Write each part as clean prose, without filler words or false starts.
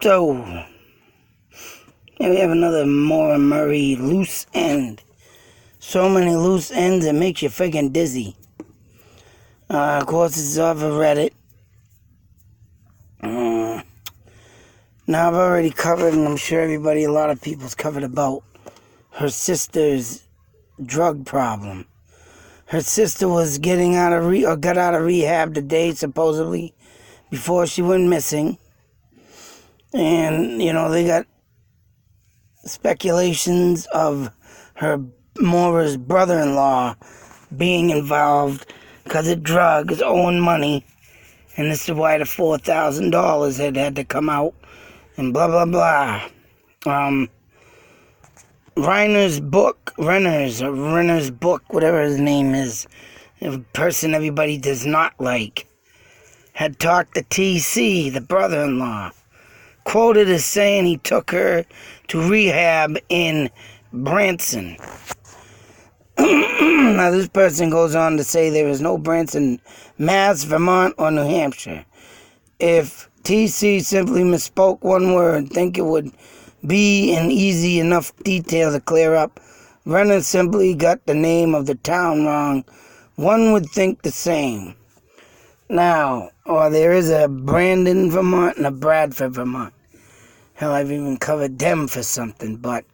So, here we have another Maura Murray loose end. So many loose ends, it makes you freaking dizzy. Of course, it's off of Reddit. Now, I've already covered, and I'm sure a lot of people's covered about her sister's drug problem. Her sister was got out of rehab today, supposedly, before she went missing. And, they got speculations of Maura's brother-in-law being involved because of drugs, owing money. And this is why the $4,000 had to come out and blah, blah, blah. Renner's book, whatever his name is, a person everybody does not like, had talked to TC, the brother-in-law, quoted as saying he took her to rehab in Branson. Now, this person goes on to say there is no Branson, Mass, Vermont, or New Hampshire. If TC simply misspoke one word, think it would be an easy enough detail to clear up. Renner simply got the name of the town wrong. One would think the same. Now, there is a Brandon, Vermont, and a Bradford, Vermont. Hell, I've even covered them for something, but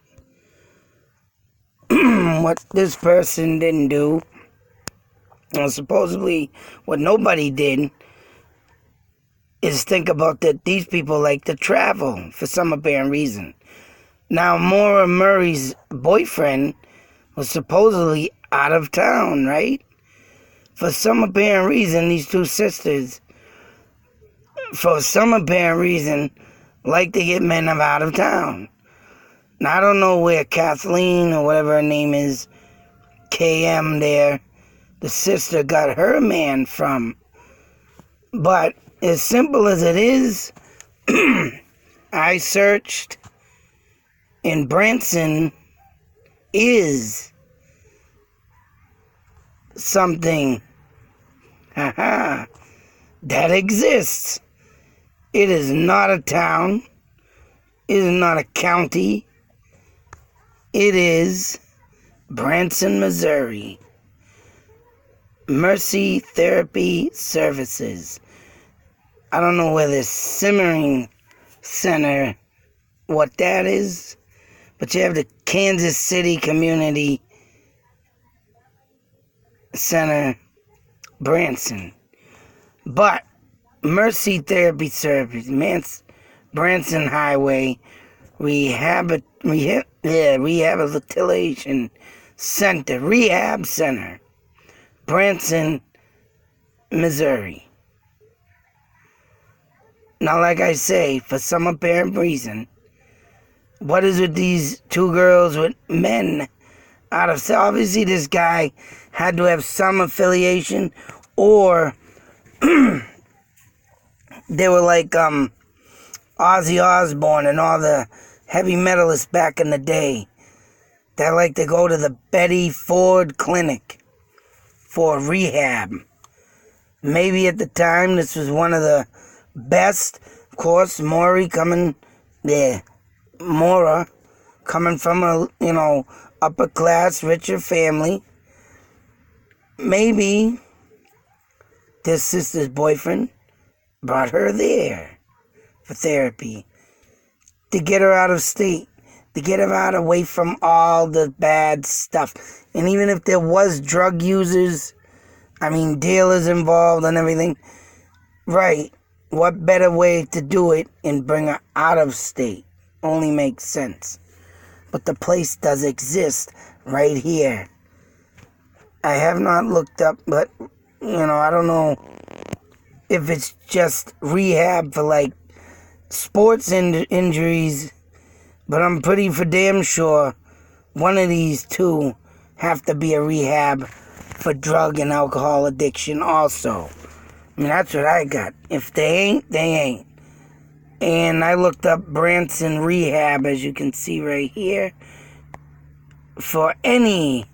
what this person didn't do, or supposedly what nobody did, is think about that these people like to travel for some apparent reason. Now, Maura Murray's boyfriend was supposedly out of town, right? For some apparent reason, these two sisters, like to get men out of town. Now, I don't know where Kathleen, or whatever her name is, KM there, the sister got her man from. But as simple as it is, I searched, and Branson is something that exists. It is not a town. It is not a county. It is Branson, Missouri. Mercy Therapy Services. I don't know where the Simmering Center, what that is, but you have the Kansas City Community Center, Branson. But Mercy Therapy Service, Branson Highway, Rehabilitation Center, Rehab Center, Branson, Missouri. Now, like I say, for some apparent reason, what is with these two girls with men out of... Obviously, this guy had to have some affiliation, or they were like Ozzy Osbourne and all the heavy metalists back in the day that like to go to the Betty Ford Clinic for rehab. Maybe at the time this was one of the best. Of course, Maura coming from a, upper class, richer family. Maybe this sister's boyfriend brought her there for therapy, to get her out of state, to get her out away from all the bad stuff. And even if there was drug users, dealers involved and everything, right, what better way to do it and bring her out of state? Only makes sense. But the place does exist right here. I have not looked up, but, I don't know if it's just rehab for, like, sports injuries, but I'm pretty for damn sure one of these two have to be a rehab for drug and alcohol addiction also. That's what I got. If they ain't, they ain't. And I looked up Branson Rehab, as you can see right here, for any,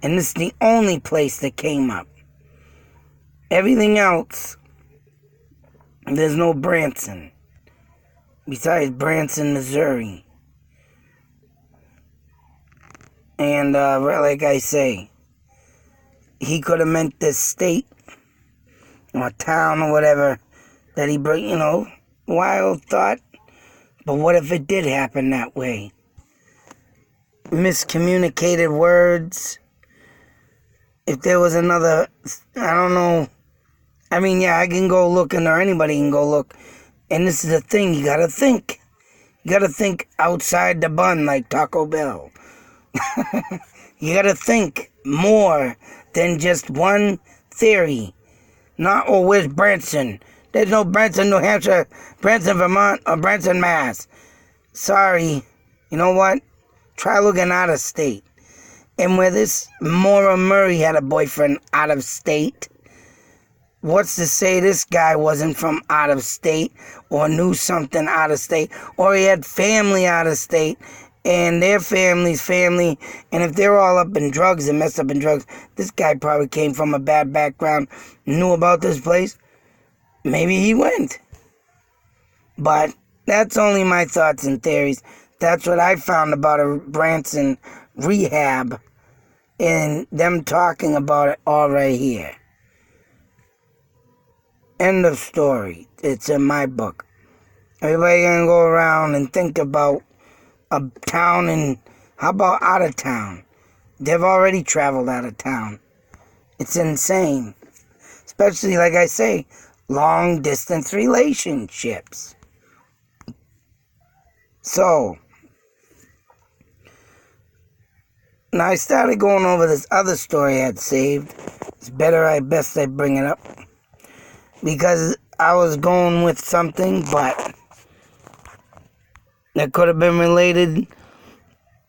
and this is the only place that came up. Everything else, there's no Branson. besides Branson, Missouri. And like I say, he could have meant this state or town or whatever that he brought, wild thought. But what if it did happen that way? Miscommunicated words. If there was another, I don't know. I mean, yeah, I can go looking, or anybody can go look. And this is the thing, you gotta think. You gotta think outside the bun like Taco Bell. You gotta think more than just one theory. Not, oh, where's Branson? There's no Branson, New Hampshire, Branson, Vermont, or Branson, Mass. Sorry. You know what? Try looking out of state. And where this Maura Murray had a boyfriend out of state, what's to say this guy wasn't from out of state or knew something out of state, or he had family out of state and their family's family, and if they're all up in drugs and messed up in drugs, this guy probably came from a bad background, knew about this place. Maybe he went. But that's only my thoughts and theories. That's what I found about a Branson rehab, and them talking about it all right here. End of story. It's in my book. Everybody gonna go around and think about a town, and how about out of town? They've already traveled out of town. It's insane. Especially, like I say, long distance relationships. So, now I started going over this other story I had saved. It's better, best I bring it up. Because I was going with something, but that could have been related.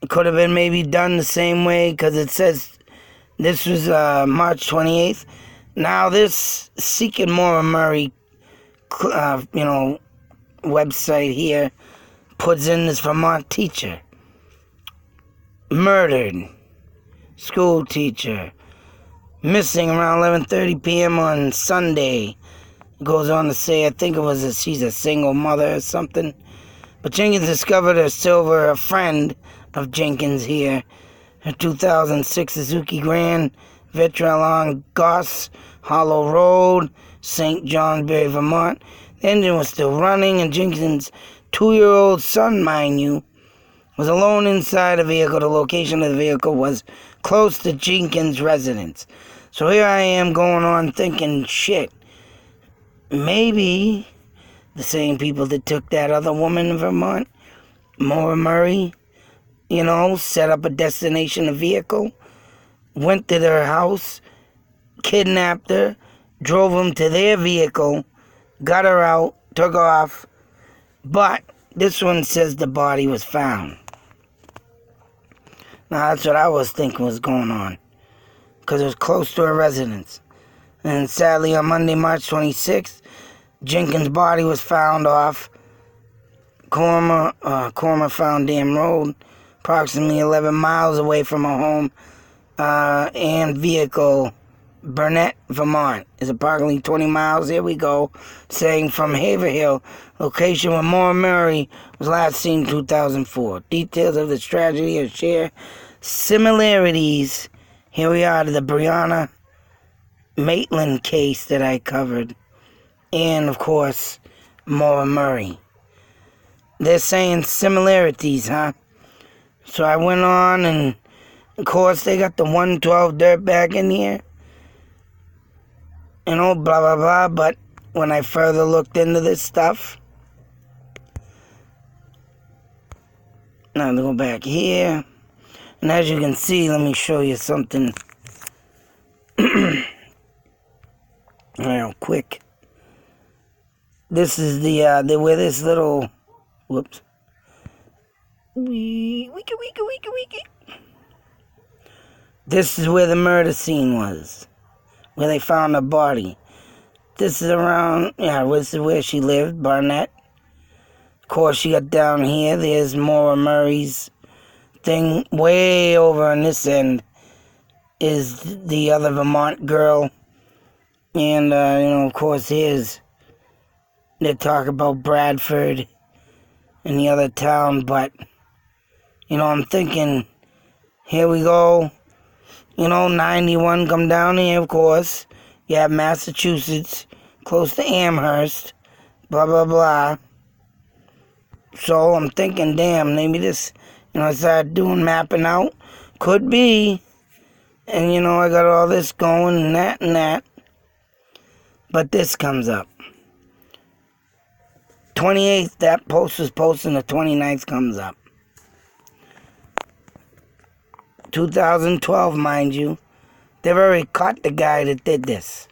It could have been maybe done the same way, because it says this was March 28th. Now this Seeking Maura Murray, website here puts in this Vermont teacher. Murdered. School teacher. Missing around 11:30 p.m. on Sunday. Goes on to say, I think she's a single mother or something. But Jenkins discovered her silver, a friend of Jenkins here. Her 2006 Suzuki Grand Vitara along Goss Hollow Road, St. Johnsbury, Vermont. The engine was still running, and Jenkins' 2-year-old son, mind you, was alone inside the vehicle. The location of the vehicle was close to Jenkins' residence. So here I am going on thinking, shit, maybe the same people that took that other woman in Vermont, Maura Murray, set up a destination, a vehicle, went to their house, kidnapped her, drove them to their vehicle, got her out, took off. But this one says the body was found. Now that's what I was thinking was going on, because it was close to her residence. And sadly, on Monday, March 26th, Jenkins' body was found off Cormer Found Dam Road, approximately 11 miles away from her home and vehicle. Burnett, Vermont, is approximately 20 miles. Here we go, saying from Haverhill, location where Maura Murray was last seen in 2004. Details of this tragedy are share similarities. Here we are to the Brianna Maitland case that I covered. And, of course, Maura Murray. They're saying similarities, huh? So I went on, and, of course, they got the 112 dirtbag in here. Blah, blah, blah. But when I further looked into this stuff, now to go back here. And as you can see, let me show you something real quick. This is the where this little, whoops. This is where the murder scene was, where they found her body. This is around, this is where she lived, Barnett. Of course, she got down here. There's Maura Murray's thing. Way over on this end is the other Vermont girl. And, of course, they talk about Bradford in the other town, but, I'm thinking, here we go, 91 come down here, of course. You have Massachusetts, close to Amherst, blah, blah, blah. So I'm thinking, damn, maybe this, I started doing mapping out. Could be. And, I got all this going and that and that. But this comes up. 28th, that post was posted, the 29th comes up. 2012, mind you. They've already caught the guy that did this.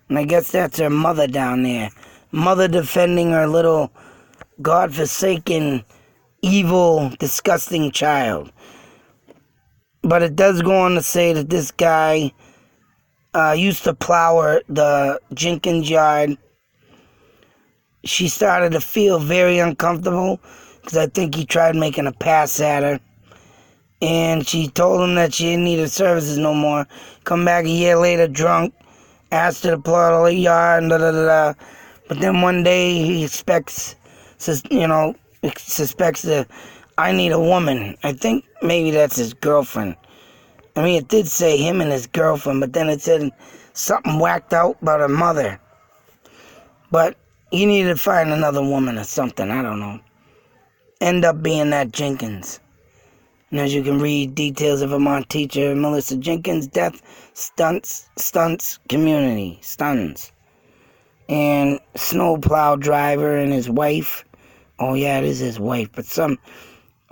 And I guess that's her mother down there. Mother defending her little godforsaken, evil, disgusting child. But it does go on to say that this guy used to plow the Jenkins yard. She started to feel very uncomfortable because I think he tried making a pass at her. And she told him that she didn't need her services no more. Come back a year later drunk, asked her to plow the yard, and da-da-da-da. But then one day he suspects that I need a woman. I think maybe that's his girlfriend. I mean, it did say him and his girlfriend, but then it said something whacked out about her mother. But he needed to find another woman or something, I don't know. End up being that Jenkins. And as you can read, details of Vermont teacher Melissa Jenkins' death stuns community. And snowplow driver and his wife. Oh yeah, it is his wife, but some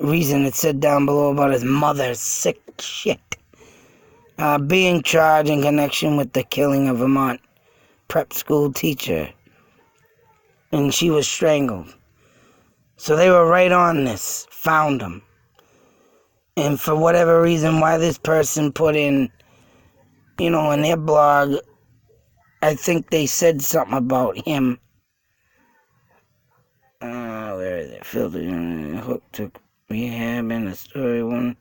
reason it said down below about his mother. Sick shit. Being charged in connection with the killing of Vermont prep school teacher. And she was strangled. So they were right on this. Found him. And for whatever reason, why this person put in, in their blog, I think they said something about him. Where is it? Filtered hook took rehab in the story one.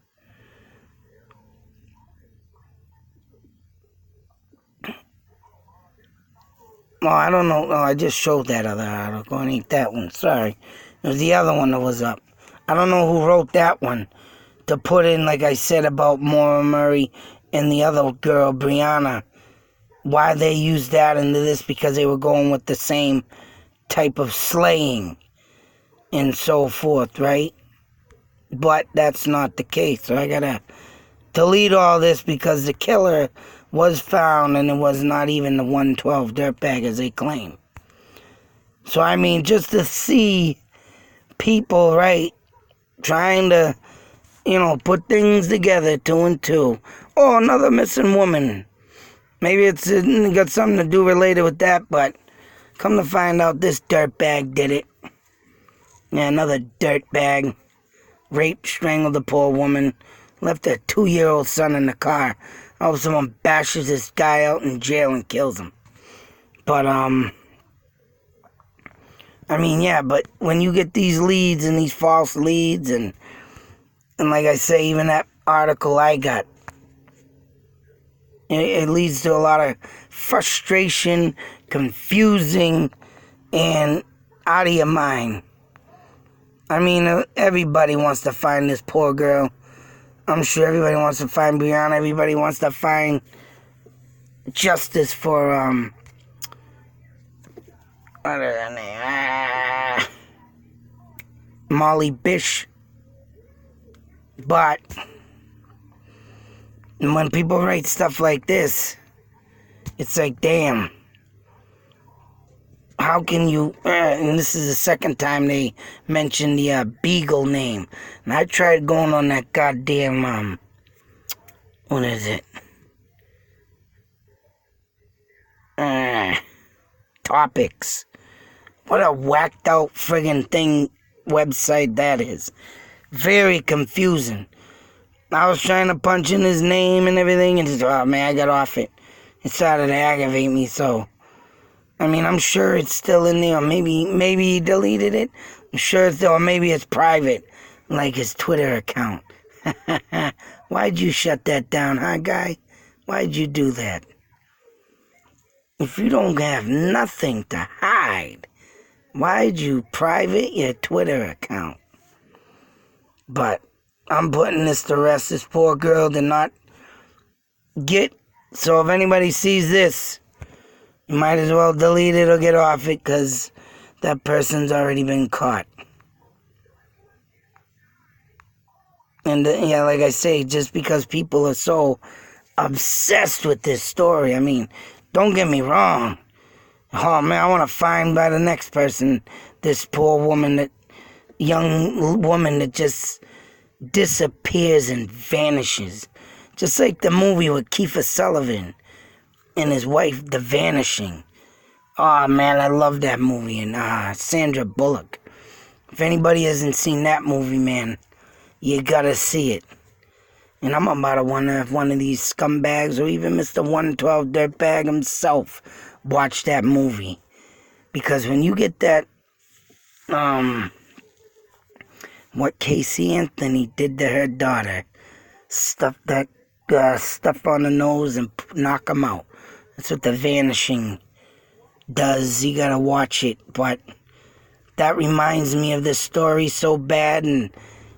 Oh, I don't know. Oh, I just showed that other article. It ain't that one. Sorry. It was the other one that was up. I don't know who wrote that one. To put in, like I said, about Maura Murray and the other girl, Brianna. Why they used that into this, because they were going with the same type of slaying and so forth, right? But that's not the case. So I gotta delete all this because the killer was found and it was not even the 112 dirtbag as they claim. So I mean, just to see people, right, trying to, put things together, 2 and 2. Oh, another missing woman. Maybe it's got something to do related with that, but come to find out this dirtbag did it. Yeah, another dirtbag. Raped, strangled the poor woman. Left her 2-year-old son in the car. I hope someone bashes this guy out in jail and kills him. But, but when you get these leads and these false leads and like I say, even that article I got, it leads to a lot of frustration, confusing, and out of your mind. I mean, everybody wants to find this poor girl. I'm sure everybody wants to find Brianna. Everybody wants to find justice for, what is her name? Molly Bish. But when people write stuff like this, it's like, damn. How can you, and this is the second time they mentioned the Beagle name. And I tried going on that goddamn, what is it? Topics. What a whacked out friggin' thing website that is. Very confusing. I was trying to punch in his name and everything, and just, oh man, I got off it. It started to aggravate me, so. I mean, I'm sure it's still in there, or maybe he deleted it. I'm sure it's there, or maybe it's private, like his Twitter account. Why'd you shut that down, huh, guy? Why'd you do that? If you don't have nothing to hide, Why'd you private your Twitter account? But I'm putting this to rest. This poor girl did not get... So if anybody sees this, you might as well delete it or get off it, because that person's already been caught. And yeah, like I say, just because people are so obsessed with this story, I mean, don't get me wrong. Oh man, I want to find by the next person this poor woman, young woman that just disappears and vanishes. Just like the movie with Kiefer Sutherland and his wife, The Vanishing. Oh man, I love that movie. And Sandra Bullock. If anybody hasn't seen that movie, man, you gotta see it. And I'm about to wonder if one of these scumbags or even Mr. 112 Dirtbag himself watched that movie. Because when you get that, what Casey Anthony did to her daughter, stuff on the nose and knock them out. That's what The Vanishing does. You gotta watch it. But that reminds me of this story so bad. And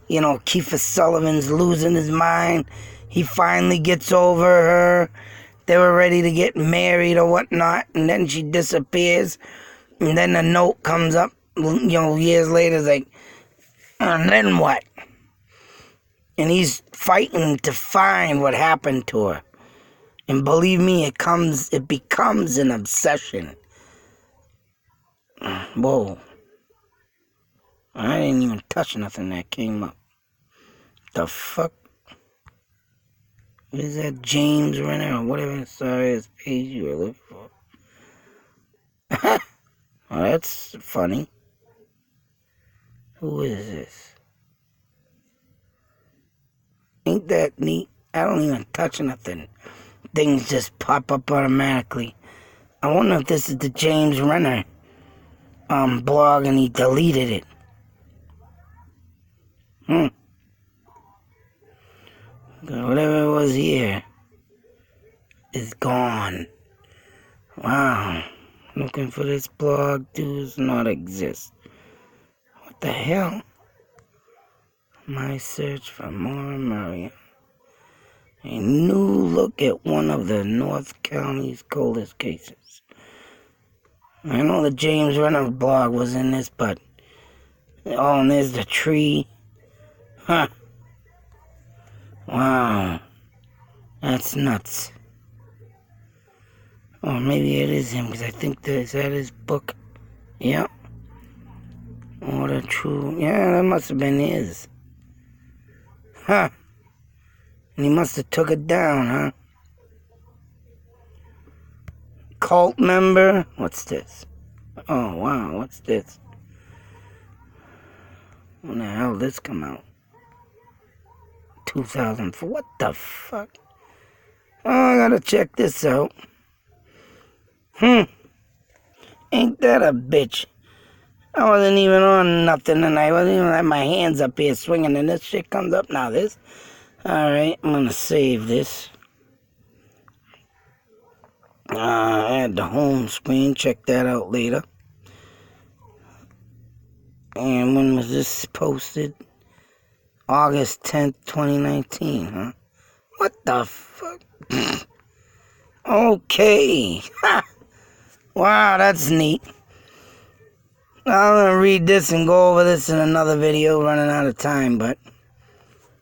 you know, Kiefer Sutherland's losing his mind. He finally gets over her. They were ready to get married or whatnot, and then she disappears. And then the note comes up, you know, years later, like, and then what? And he's fighting to find what happened to her. And believe me, it becomes an obsession. Whoa. I didn't even touch nothing that came up. The fuck? Is that James Renner or whatever? Sorry, his page you were looking for. Oh, that's funny. Who is this? Ain't that neat? I don't even touch nothing. Things just pop up automatically. I wonder if this is the James Renner blog and he deleted it. Whatever was here is gone. Wow. Looking for this blog does not exist. What the hell? My search for Maura Murray. A new look at one of the North County's coldest cases. I know the James Renner blog was in this, but... Oh, and there's the tree. Huh. Wow. That's nuts. Or maybe it is him, because I think is that his book? Yep. Or the true... Yeah, that must have been his. Huh. And he must have took it down, huh? Cult member? What's this? Oh, wow, what's this? When the hell did this come out? 2004. What the fuck? Oh, I gotta check this out. Ain't that a bitch? I wasn't even on nothing, and I wasn't even had my hands up here swinging, and this shit comes up now. This? Alright, I'm gonna save this. Add the home screen. Check that out later. And when was this posted? August 10th, 2019, huh? What the fuck? Okay. Wow, that's neat. I'm gonna read this and go over this in another video, running out of time, but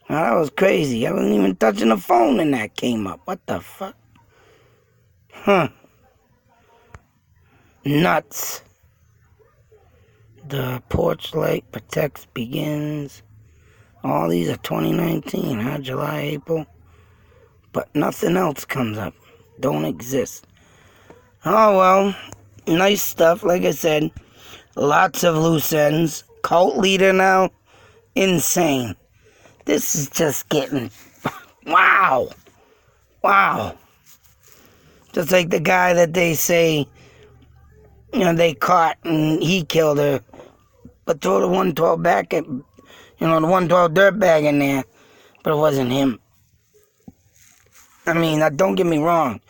that was crazy. I wasn't even touching the phone and that came up. What the fuck? Huh. Nuts. The porch light protects begins. All these are 2019, huh? July, April. But nothing else comes up. Don't exist. Oh, well. Nice stuff. Like I said, lots of loose ends. Cult leader now. Insane. This is just getting... Wow. Wow. Just like the guy that they say, you know, they caught and he killed her. But throw the 112 back at... You know, the 112 dirtbag in there. But it wasn't him. I mean, don't get me wrong.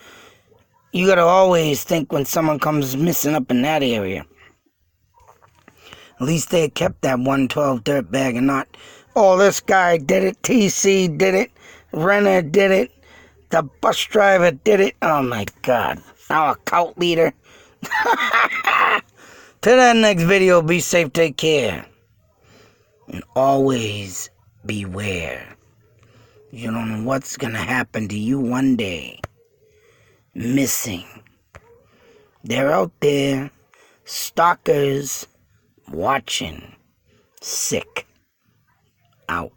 You gotta always think when someone comes missing up in that area. At least they kept that 112 dirtbag and not, oh, this guy did it, TC did it, Renner did it, the bus driver did it. Oh my God. Now a cult leader. Till that next video, be safe, take care. And always beware. You don't know what's gonna happen to you one day. Missing. They're out there. Stalkers watching. Sick. Out.